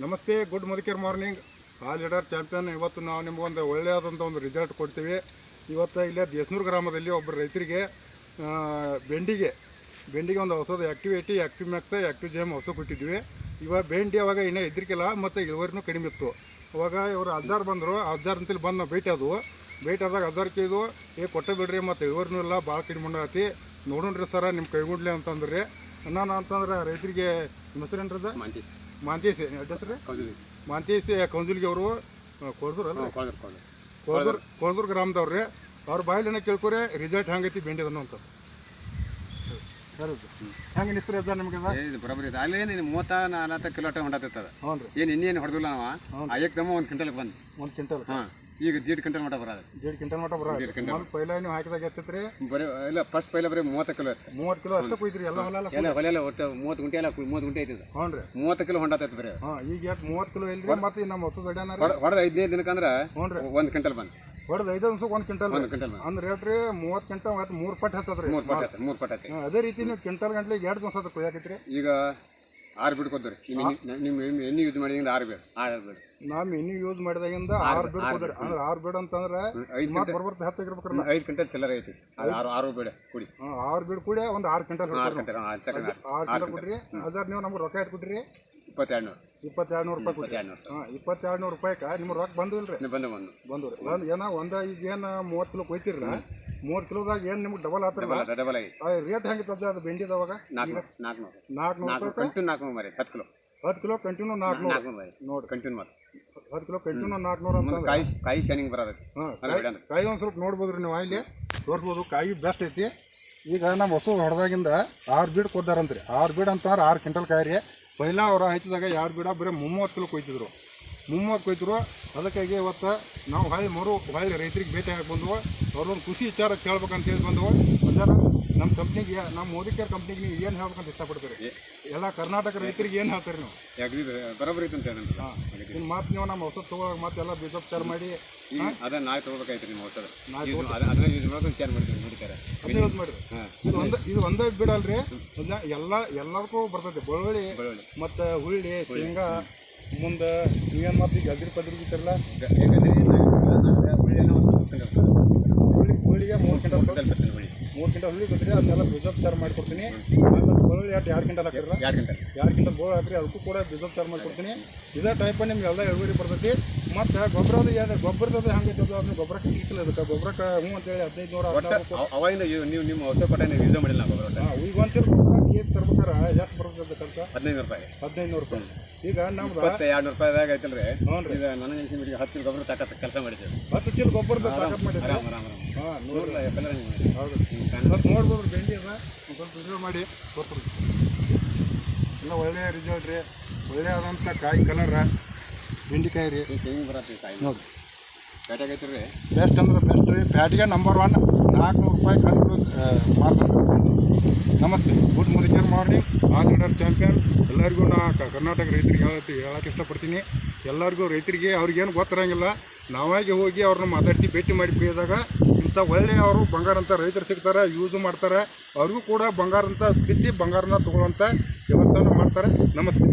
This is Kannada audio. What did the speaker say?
ನಮಸ್ತೆ, ಗುಡ್ ಮುದುಕೇರ್ ಮಾರ್ನಿಂಗ್. All leader champion. ಇವತ್ತು ನಾವು ನಿಮಗೊಂದು ಒಳ್ಳೆಯದಾದಂಥ ಒಂದು ರಿಸಲ್ಟ್ ಕೊಡ್ತೀವಿ. ಇವತ್ತು ಇಲ್ಲೇ ದೇಸನೂರು ಗ್ರಾಮದಲ್ಲಿ ಒಬ್ಬರು ರೈತರಿಗೆ ಬೆಂಡಿಗೆ ಒಂದು ಹೊಸದು ಆ್ಯಕ್ಟಿವ್ ಮ್ಯಾಕ್ಸ್ ಆ್ಯಕ್ಟಿವ್ ಜೇಮ್ ಹೊಸ ಕೊಟ್ಟಿದ್ವಿ. ಇವಾಗ ಬೆಂಡಿ ಅವಾಗ ಇನ್ನೂ ಎದ್ರಿಕಿಲ್ಲ ಮತ್ತು ಇಳುವರಿನೂ ಕಡಿಮೆ ಇತ್ತು. ಅವಾಗ ಇವರು ಅಜ್ಜಾರು ಬಂದರು. ಅಜ್ಜಾರ್ ಅಂತೇಳಿ ಬಂದು ನಾವು ಭೇಟಿ ಆದಾಗ ಅಜ್ಜಾರ್ ಕೊಟ್ಟೆ ಬಿಡ್ರಿ ಮತ್ತು ಇಳುವರಿನೂ ಇಲ್ಲ, ಭಾಳ ಕಡಿಮೆ ಮಾಡಾತಿ, ನೋಡೋಣ್ರಿ ಸರ ನಿಮ್ಮ ಕೈಗುಡ್ಲಿ ಅಂತಂದ್ರಿ. ನಾನು ಅಂತಂದ್ರೆ ರೈತರಿಗೆ ನಿಮ್ಮ ಹೆಸರು ಏನ್ರದ? ಮಾಂತೇಸಿ ಹೆಸರು ಮಾಂತೇಸಿ ಕೌಂಜುಲ್ಗಿ ಅವರು ಕೋಲ್ದೂರು ಗ್ರಾಮದವ್ರಿ. ಅವ್ರ ಬಾಯಿಲೇನ ಕೇಳ್ಕೊರೆ ರಿಸಲ್ಟ್ ಹೆಂಗೈತಿ ಬೆಂಡಿದನ್ನು ಅಂತ. ಹೆಂಗೆ ನಿಸ್ತ್ರಿ ಅಜ್ಜ ನಿಮ್ಗೆ? ಬರೋಬ್ಬರಿ ಇದೆ. ಅಲ್ಲಿ 30-40 ಕಿಲೋ ಹೊಂಡತ್ತದ. ಹ್ಞೂ ರೀ. ಇನ್ನೇನು ಹೊಡೆದಿಲ್ಲ ನಾವು. ಏಕದಮ್ಮ 1 ಕ್ವಿಂಟಲ್ಗೆ ಬಂದು 1 ಕ್ವಿಂಟಲ್. ಹಾಂ, ಈಗ 1.5 ಕ್ವಿಂಟಲ್ ಮಟ್ಟ ಬರೋದು. 1.5 ಕ್ವಿಂಟಲ್ ಮಟ್ಟ ಬರೋದು. ಪೈಲ ನೀವು ಹಾಕಿದಾಗ ಎತ್ತೈತ್ರಿ? ಬರೀ ಇಲ್ಲ, ಫಸ್ಟ್ ಪೈಲ ಬರೀ 30 ಕಿಲೋ ಇತ್ತು. 30 ಕಿಲೋ ಅಷ್ಟೇ ಕೊಯ್ದ್ರಿ ಎಲ್ಲ ಹೊಲ ಒಟ್ಟು 30 ಗುಂಟೆ ಎಲ್ಲ 30 ಗುಂಟೆ ಐತಿದ. ಹ್ಞೂ ರೀ. 30 ಕಿಲೋ ಹೊಂಡತ್ತೈತೆ ಬರೀ. ಹಾಂ, ಈಗ 30 ಕಿಲೋ ಇಲ್ರಿ. ಮತ್ತೆ ನಮ್ಮ ಹೊಸ ಗಡ್ಯಾನ ಹೊಡೆದ 15 ದಿನಕ್ಕಂದ್ರೆ 1 ಕ್ವಿಂಟಲ್ ಬಂದು ಹೊಡೆದ 5 ದಿವಸಕ್ಕೆ 1 ಕ್ವಿಂಟಲ್. ಅಂದ್ರೆ ರೇಟ್ರಿ 30 ಕ್ವಿಂಟಲ್ ಮತ್ತು 3 ಪಟ್ಟು ಹತ್ತದ್ರಿ. 3 ಪಟ್ಟು ಐತಿ. ಅದೇ ರೀತಿ ನೀವು ಕ್ವಿಂಟಲ್ ಗಂಟ್ಲೆ 2 ದಿವಸ ಕೊಯ್ಯಾಕೈತ್ರಿ. ಈಗ 6 ಬೀಡ್ ಕೊದ್ರಿ. ನಿಮ್ಮ ಎಣ್ಣೆ ಯೂಸ್ ಮಾಡಿದಿಂದ 6 ಬೀಡ್. ನಾವು ಎಣ್ಣೆ ಯೂಸ್ ಮಾಡಿದಾಗಿಂದ 6 ಬೀಡ್ ಕೊದ್ರಿ. ಅಂದ್ರೆ 6 ಬೀಡ್ ಅಂತಂದ್ರೆ 5 ಹೆಚ್ಚಾಗಿರ್ಬೇಕ್ರಲ್ಲ. 5 ಕ್ವಿಂಟಲ್ ಚಿಲ್ಲರ ಐತಿ. 6 ಬೀಡ್ ಕೂಡಿ 6 ಬೀಡ್ ಕೂಡಿ ಒಂದು 6 ಕ್ವಿಂಟಲ್ 6 ಕ್ವಿಂಟಲ್ ಕೊಡ್ರಿ. ಅದ್ರ ನೀವು ನಮ್ಗೆ ರೊಕ್ಕ ಇಟ್ಟು ಕೊಡ್ರಿ. 2200 ರೂಪಾಯಿ ಕೊಡ್ರಿ. 2200 ರೂಪಾಯಿಗೆ ನಿಮ್ಗೆ ರೊಕ್ಕ ಬಂದಿಲ್ರಿ? ಬಂದು ಏನೋ ಈಗೇನು 30 ಕಿಲೋ ಕೊಯ್ತಿರಲ್ಲ, 30 ಕಿಲೋದಾಗ ಏನು ನಿಮ್ಗೆ ಡಬಲ್ ಆಗ್ತಾರಲ್ಲ, ಡಬಲ್ ಆಗಿ ರೇಟ್ ಹೆಂಗಿತ್ತದ ಅದು ಬೆಂಡಿದವಾಗ? 400 ಕಂಟಿನ್ಯೂ 10 ಕಿಲೋ ಕಂಟಿನ್ಯೂ 400 ನೋಡಿ. ಕಂಟಿನ್ಯೂ ಮಾಡಿ 10 ಕಿಲೋ ಕಂಟಿನ್ಯೂ 400 ಅಂತ. ಕಾಯಿ ಶೈನಿಂಗ್ ಬರೋದೈತಿ. ಕಾಯಿ ಒಂದು ಸ್ವಲ್ಪ ನೋಡ್ಬೋದ್ರಿ ನೀವು, ಇಲ್ಲಿ ತೋರಿಸ್ಬೋದು. ಕಾಯಿ ಬೆಸ್ಟ್ ಐತಿ. ಈಗ ನಮ್ಮ ಹೊಸ ಹೊಡೆದಾಗಿಂದ 6 ಬೀಡ್ ಕೊದ್ದಾರಂತ್ರಿ. 6 ಬೀಡ್ ಅಂತಂದ್ರೆ 6 ಕ್ವಿಂಟಲ್ ಕಾಯಿ ರೀ. ಪೈಲ ಅವ್ರು ಹಾಕಿದಾಗ 2 ಬೀಡ ಬರೀ 30 ಕಿಲೋ ಕೊಯ್ತಿದ್ರು. ಅದಕ್ಕಾಗಿ ಇವತ್ತು ನಾವು ಹೊಳ್ಳಿ ರೈತರಿಗೆ ಭೇಟಿ ಆಗಿ ಬಂದವು. ಅವ್ರೊಂದು ಖುಷಿ ವಿಚಾರ ಕೇಳ್ಬೇಕಂತ ಹೇಳಿ ಬಂದವು. ಅದರ ನಮ್ಮ ಕಂಪ್ನಿಗೆ, ನಮ್ಮ ಮೋದಿ ಕೇರ್ ಕಂಪ್ನಿಗೆ ನೀವು ಏನು ಹೇಳ್ಬೇಕಂತ ಇಷ್ಟಪಡ್ತೀರಿ? ಎಲ್ಲ ಕರ್ನಾಟಕ ರೈತರಿಗೆ ಏನು ಹೇಳ್ತೀರಿ ನೀವು? ಬರೋಬ್ಬರಿ ಐತೆ ಅಂತ ಹೇಳಿ. ಇನ್ನು ಮಾತು ನೀವು ನಮ್ಮ ಹೊಸ ತೊಗೊಳಗೆ ಮತ್ತೆಲ್ಲ ಬೀಜೋಪಚಾರ ಮಾಡಿ ಅದನ್ನ ನಾಳೆ ತೊಗೋಬೇಕಾಯ್ತು. ನಿಮ್ಮ ಹೊಸದು ಅದನ್ನ ಯೂಸ್ ಮಾಡೋದು ವಿಚಾರ ಮಾಡ್ತೀವಿ. ನೋಡ್ತಾರೆ ಅದನ್ನ ಯೂಸ್ ಮಾಡಿರಿ. ಇದು ಒಂದೇ ಬಿಡಲ್ರಿ, ಎಲ್ಲದಕ್ಕೂ ಬರ್ತೈತೆ. ಬೆಳ್ಳುಳ್ಳಿ ಮತ್ತು ಹುಳ್ಳಿ, ಶೇಂಗಾ, ಮುಂದೆ ನೀವೇನು ಮಾಡ್ತೀವಿ ಗದ್ರಿ ಪದ್ರಿ ಬಿಟ್ಟಿರಲ್ಲ, ಹುಳ್ಳಿಗೆ 3 ಕ್ವಿಂಟಲ್ ಹುಳ್ಳಿ ಕೊಡ್ತೀರಿ. ಅದನ್ನೆಲ್ಲ ಬೀಜೋಪಚಾರ ಮಾಡಿಕೊಡ್ತೀನಿ. ಆಮೇಲೆ ಬೆಳ್ಳುಳ್ಳಿ 2 ಕ್ವಿಂಟಲ್ ಹಾಕಿರಲ್ಲ, 2 ಕ್ವಿಂಟಲ್ ಬೋಳು ಹಾಕಿರಿ. ಅದಕ್ಕೂ ಕೂಡ ಬೀಜೋಪಚಾರ ಮಾಡಿಕೊಡ್ತೀನಿ. ಇದೇ ಟೈಪ್ ನಿಮ್ಗೆ ಎಲ್ಲ ಇಳುವರಿ ಬರ್ತೈತಿ. ಮತ್ತು ಗೊಬ್ಬರದ ಹಂಗೈತದ ಅದನ್ನ ಗೊಬ್ಬರ ಕಟ್ಟಿಲ್ಲ. ಅದಕ್ಕೆ ಗೊಬ್ಬರಕ್ಕೆ ಅಂತೇಳಿ 1500 ಅವಾಗಿಂದ ನೀವು ನಿಮ್ಮ ಹೊಸ ಕೊಟ್ಟೆ ನೀವು ಯೂಸ್ ಮಾಡಿಲ್ಲ ಗೊಬ್ಬರ. ಈಗ ಒಂಚೂರು ಗೊಬ್ಬರ ತರ್ಬೇಕಾರೆ ಎಷ್ಟು ಬರ್ತದೆ ಖರ್ಚು? 1500 ರೂಪಾಯಿ. ಈಗ ನಮ್ಗೆ 200 ರೂಪಾಯಿದಾಗ ಐತಲ್ರಿ. ಈಗ ನನ್ನ ಮೀಟಿಗೆ 10 ಚೀಲ ಗೊಬ್ಬರ ತಾಕತ್ ಕೆಲಸ ಮಾಡಿದ್ದೇವೆ. 10 ಚೀಲ ಗೊಬ್ಬರದ ತಾಕತ್ ಮಾಡಿದ್ರೆ ನೋಡಿಲ್ಲ. ಹೌದು, ಸ್ವಲ್ಪ ನೋಡ್ಬೋದು. ಬೆಂಡಿ ಅದ ಸ್ವಲ್ಪ ರಿಸರ್ವ್ ಮಾಡಿ ಕೊಡ್ತೀವಿ. ಎಲ್ಲ ಒಳ್ಳೆಯ ರಿಸಲ್ಟ್ ರೀ. ಒಳ್ಳೆಯದಂಥ ಕಾಯಿ ಕಲರ ಬೆಂಡಿಕಾಯಿ ರೀ. ಹಿಂಗೆ ಬರತ್ತೆ ಕಾಯಿ ನೋಡಿ. ಪ್ಯಾಟಿಗೆ ಐತ್ರಿ ಬೆಸ್ಟ್ ಅಂದ್ರೆ ಬೆಸ್ಟ್ ರೀ. ಪ್ಯಾಟಿಗೆ ನಂಬರ್ 1 400 ರೂಪಾಯಿ ಕಲ್ತು ಮಾರ್ತಾರೆ. ನಮಸ್ತೆ, ಗುಡ್ ಮುದುಕೇರ್ ಮಾರ್ನಿಂಗ್. All leader champion. ಎಲ್ಲರಿಗೂ ನಾ ಕರ್ನಾಟಕ ರೈತರಿಗೆ ಹೇಳಕ್ಕೆ ಇಷ್ಟಪಡ್ತೀನಿ. ಎಲ್ಲರಿಗೂ ರೈತರಿಗೆ ಅವ್ರಿಗೇನು ಗೊತ್ತಿರಂಗಿಲ್ಲ. ನಾವಾಗಿ ಹೋಗಿ ಅವ್ರನ್ನ ಮಾತಾಡ್ಸಿ ಭೇಟಿ ಮಾಡಿ ಕುಯ್ದಾಗ ಇಂಥ ಒಳ್ಳೆಯ ಅವರು ಬಂಗಾರ ಅಂತ ರೈತರು ಸಿಗ್ತಾರೆ, ಯೂಸ್ ಮಾಡ್ತಾರೆ. ಅವ್ರಿಗೂ ಕೂಡ ಬಂಗಾರ ಅಂತ ಬಿತ್ತಿ ಬಂಗಾರನ ತೊಗೊಳ್ಳೋಂಥ ವ್ಯವಸ್ಥೆನ ಮಾಡ್ತಾರೆ. ನಮಸ್ತೆ.